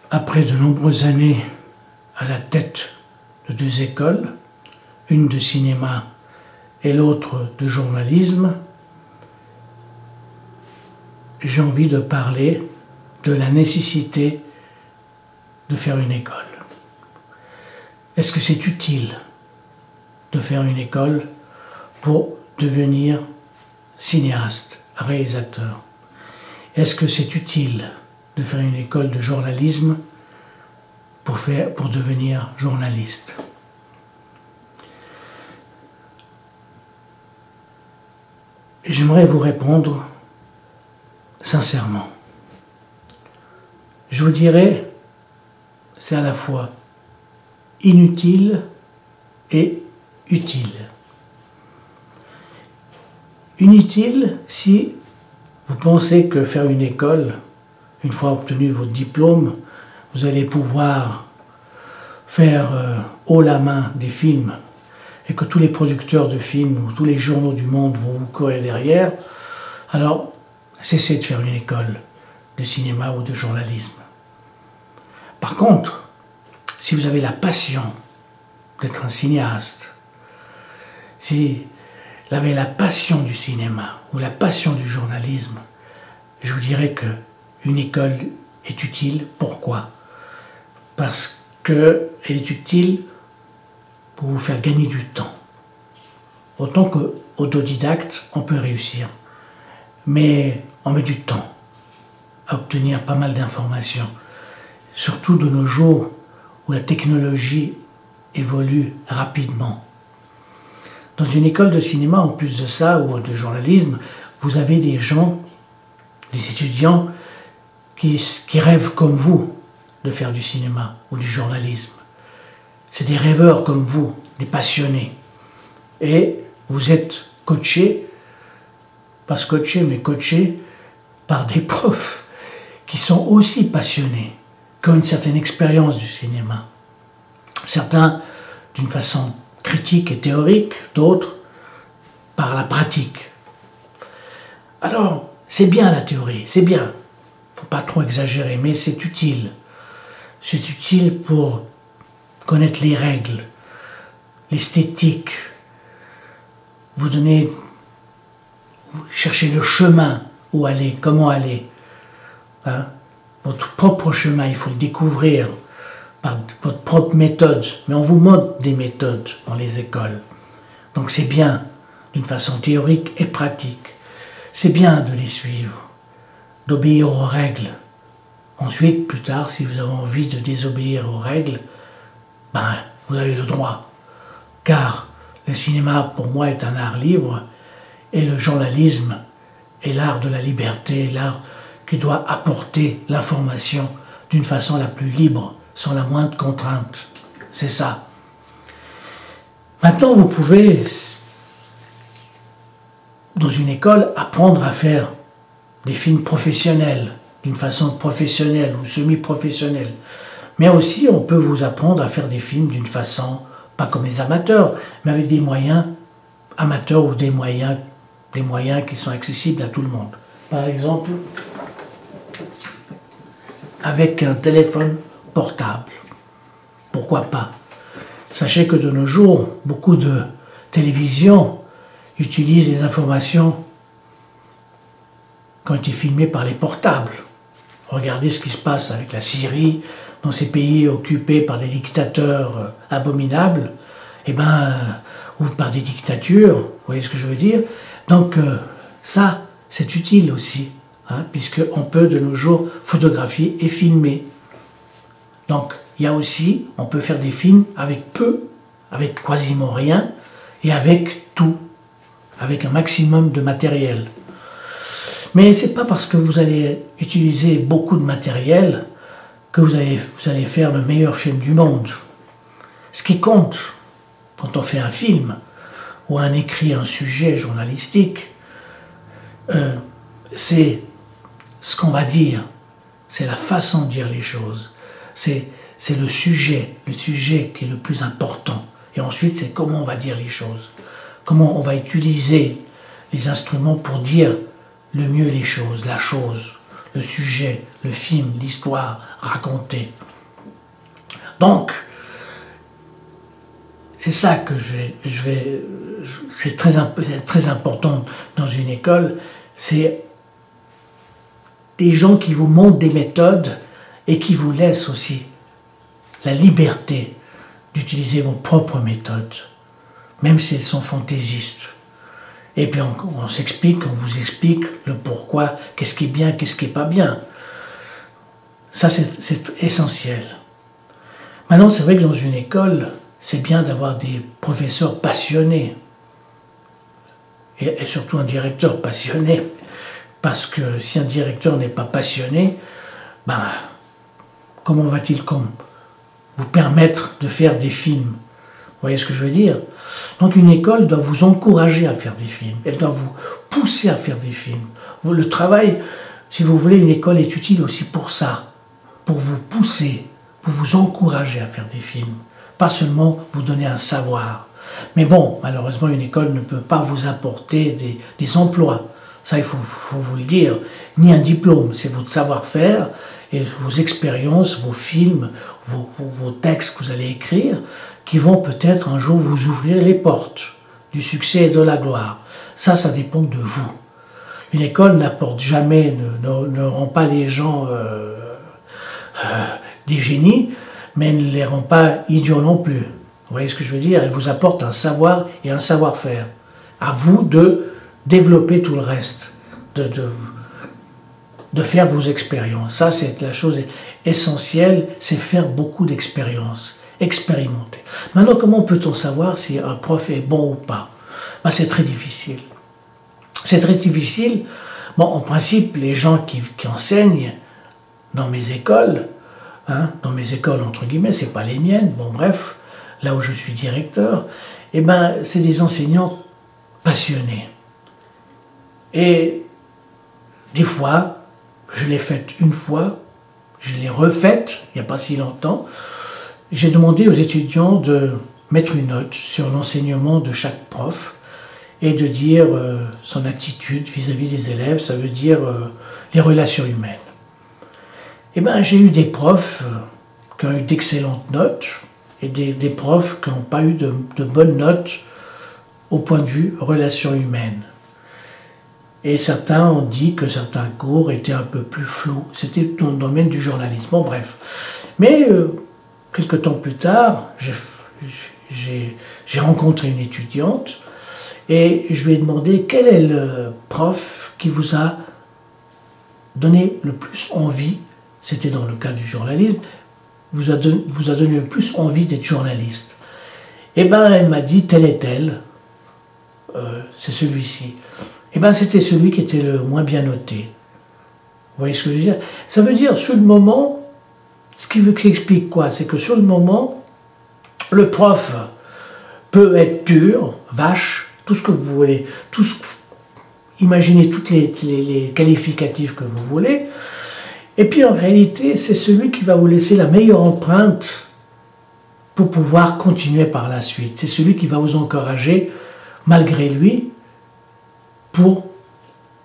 après de nombreuses années à la tête de deux écoles, une de cinéma et l'autre de journalisme, j'ai envie de parler de la nécessité de faire une école. Est-ce que c'est utile de faire une école pour devenir cinéaste, réalisateur? Est-ce que c'est utile de faire une école de journalisme pour devenir journaliste? J'aimerais vous répondre sincèrement. Je vous dirais, c'est à la fois inutile et utile. Inutile si vous pensez que faire une école, une fois obtenu votre diplôme, vous allez pouvoir faire haut la main des films et que tous les producteurs de films ou tous les journaux du monde vont vous courir derrière, alors cessez de faire une école de cinéma ou de journalisme. Par contre, si vous avez la passion d'être un cinéaste, si vous avez la passion du cinéma ou la passion du journalisme, je vous dirais qu'une école est utile. Pourquoi? Parce qu'elle est utile pour vous faire gagner du temps. Autant qu'autodidacte, on peut réussir. Mais on met du temps à obtenir pas mal d'informations. Surtout de nos jours où la technologie évolue rapidement. Dans une école de cinéma, en plus de ça, ou de journalisme, vous avez des gens, des étudiants qui rêvent comme vous de faire du cinéma ou du journalisme. C'est des rêveurs comme vous, des passionnés. Et vous êtes coachés, pas coachés, mais coachés par des profs qui sont aussi passionnés, qui ont une certaine expérience du cinéma. Certains d'une façon critique et théorique, d'autres par la pratique. Alors, c'est bien la théorie, c'est bien. Il ne faut pas trop exagérer, mais c'est utile. C'est utile pour connaître les règles, l'esthétique, vous cherchez le chemin, où aller, comment aller. Hein? Votre propre chemin, il faut le découvrir par votre propre méthode. Mais on vous montre des méthodes dans les écoles. Donc c'est bien, d'une façon théorique et pratique. C'est bien de les suivre, d'obéir aux règles. Ensuite, plus tard, si vous avez envie de désobéir aux règles, ben, vous avez le droit. Car le cinéma, pour moi, est un art libre, et le journalisme est l'art de la liberté, l'art qui doit apporter l'information d'une façon la plus libre, sans la moindre contrainte. C'est ça. Maintenant, vous pouvez, dans une école, apprendre à faire des films professionnels, d'une façon professionnelle ou semi-professionnelle. Mais aussi, on peut vous apprendre à faire des films d'une façon, pas comme les amateurs, mais avec des moyens amateurs ou des moyens qui sont accessibles à tout le monde. Par exemple, avec un téléphone portable. Pourquoi pas? Sachez que de nos jours, beaucoup de télévisions utilisent les informations qui ont été filmées par les portables. Regardez ce qui se passe avec la Syrie, dans ces pays occupés par des dictateurs abominables, ou par des dictatures, vous voyez ce que je veux dire? Donc ça, c'est utile aussi, hein, puisqu'on peut de nos jours photographier et filmer. Donc il y a aussi, on peut faire des films avec peu, avec quasiment rien, et avec tout, avec un maximum de matériel. Mais c'est pas parce que vous allez utiliser beaucoup de matériel que vous allez faire le meilleur film du monde. Ce qui compte, quand on fait un film, ou on écrit un sujet journalistique, c'est ce qu'on va dire, c'est la façon de dire les choses, c'est le sujet qui est le plus important. Et ensuite, c'est comment on va dire les choses, comment on va utiliser les instruments pour dire le mieux les choses, le sujet, le film, l'histoire racontée. Donc, c'est ça que c'est très important dans une école, c'est des gens qui vous montrent des méthodes et qui vous laissent aussi la liberté d'utiliser vos propres méthodes, même si elles sont fantaisistes. Et puis on s'explique, on vous explique le pourquoi, qu'est-ce qui est bien, qu'est-ce qui n'est pas bien. Ça, c'est essentiel. Maintenant, c'est vrai que dans une école, c'est bien d'avoir des professeurs passionnés et surtout un directeur passionné, parce que si un directeur n'est pas passionné, ben, comment va-t-il vous permettre de faire des films? Vous voyez ce que je veux dire? Donc une école doit vous encourager à faire des films, elle doit vous pousser à faire des films. Le travail, si vous voulez, une école est utile aussi pour ça, pour vous pousser, pour vous encourager à faire des films. Pas seulement vous donner un savoir. Mais bon, malheureusement, une école ne peut pas vous apporter des emplois. Ça, il faut vous le dire. Ni un diplôme, c'est votre savoir-faire et vos expériences, vos films, vos textes que vous allez écrire, qui vont peut-être un jour vous ouvrir les portes du succès et de la gloire. Ça dépend de vous. Une école n'apporte jamais, ne rend pas les gens des génies, mais ne les rend pas idiots non plus. Vous voyez ce que je veux dire? Elle vous apporte un savoir et un savoir-faire. À vous de développer tout le reste, de faire vos expériences. Ça, c'est la chose essentielle, c'est faire beaucoup d'expériences, expérimenter. Maintenant, comment peut-on savoir si un prof est bon ou pas? Ben, c'est très difficile. C'est très difficile. Bon, en principe, les gens qui enseignent dans mes écoles, dans mes écoles entre guillemets, c'est pas les miennes, bon bref, là où je suis directeur, eh ben, c'est des enseignants passionnés. Et des fois, je l'ai faite une fois, je l'ai refaite, il n'y a pas si longtemps, j'ai demandé aux étudiants de mettre une note sur l'enseignement de chaque prof et de dire son attitude vis-à-vis des élèves, ça veut dire les relations humaines. Eh bien, j'ai eu des profs qui ont eu d'excellentes notes et des profs qui n'ont pas eu de bonnes notes au point de vue relations humaines. Et certains ont dit que certains cours étaient un peu plus flous. C'était dans le domaine du journalisme. Bon, bref. Mais quelques temps plus tard, j'ai rencontré une étudiante et je lui ai demandé quel est le prof qui vous a donné le plus envie, c'était dans le cas du journalisme, vous a donné le plus envie d'être journaliste. Eh bien, elle m'a dit tel et tel, c'est celui-ci. Eh bien, c'était celui qui était le moins bien noté. Vous voyez ce que je veux dire? Ça veut dire, sur le moment, ce qui explique quoi? C'est que sur le moment, le prof peut être dur, vache, tout ce que vous voulez, imaginez tous les qualificatifs que vous voulez, et puis en réalité, c'est celui qui va vous laisser la meilleure empreinte pour pouvoir continuer par la suite. C'est celui qui va vous encourager, malgré lui, pour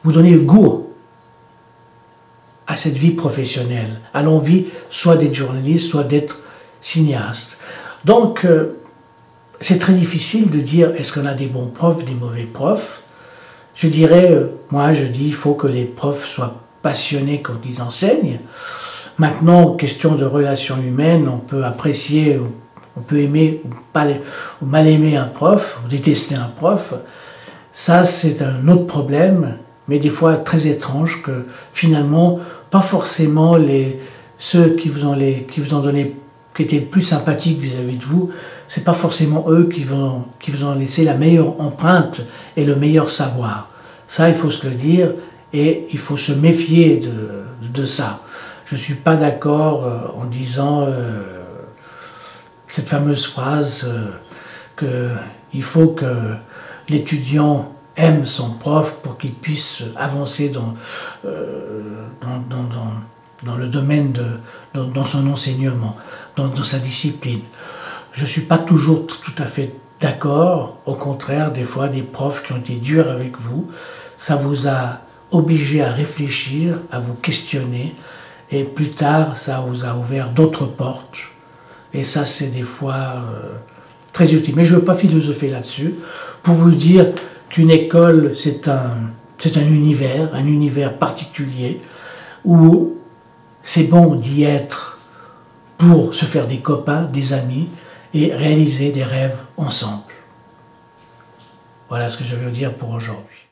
vous donner le goût à cette vie professionnelle, à l'envie soit d'être journaliste, soit d'être cinéaste. Donc, c'est très difficile de dire est-ce qu'on a des bons profs, des mauvais profs. Je dirais, moi je dis, il faut que les profs soient passionnés quand ils enseignent. Maintenant, question de relations humaines, on peut apprécier, on peut aimer ou mal aimer un prof, ou détester un prof. Ça, c'est un autre problème, mais des fois très étrange, que finalement, pas forcément ceux qui vous ont donné, qui étaient plus sympathiques vis-à-vis de vous, c'est pas forcément eux qui vous ont laissé la meilleure empreinte et le meilleur savoir. Ça, il faut se le dire, et il faut se méfier de ça. Je ne suis pas d'accord en disant cette fameuse phrase qu'il faut que l'étudiant aime son prof pour qu'il puisse avancer dans le domaine, dans son enseignement, dans sa discipline. Je ne suis pas toujours tout à fait d'accord. Au contraire, des fois, des profs qui ont été durs avec vous, ça vous a obligé à réfléchir, à vous questionner, et plus tard, ça vous a ouvert d'autres portes, et ça c'est des fois très utile. Mais je ne veux pas philosopher là-dessus, pour vous dire qu'une école c'est un univers particulier, où c'est bon d'y être pour se faire des copains, des amis, et réaliser des rêves ensemble. Voilà ce que je veux dire pour aujourd'hui.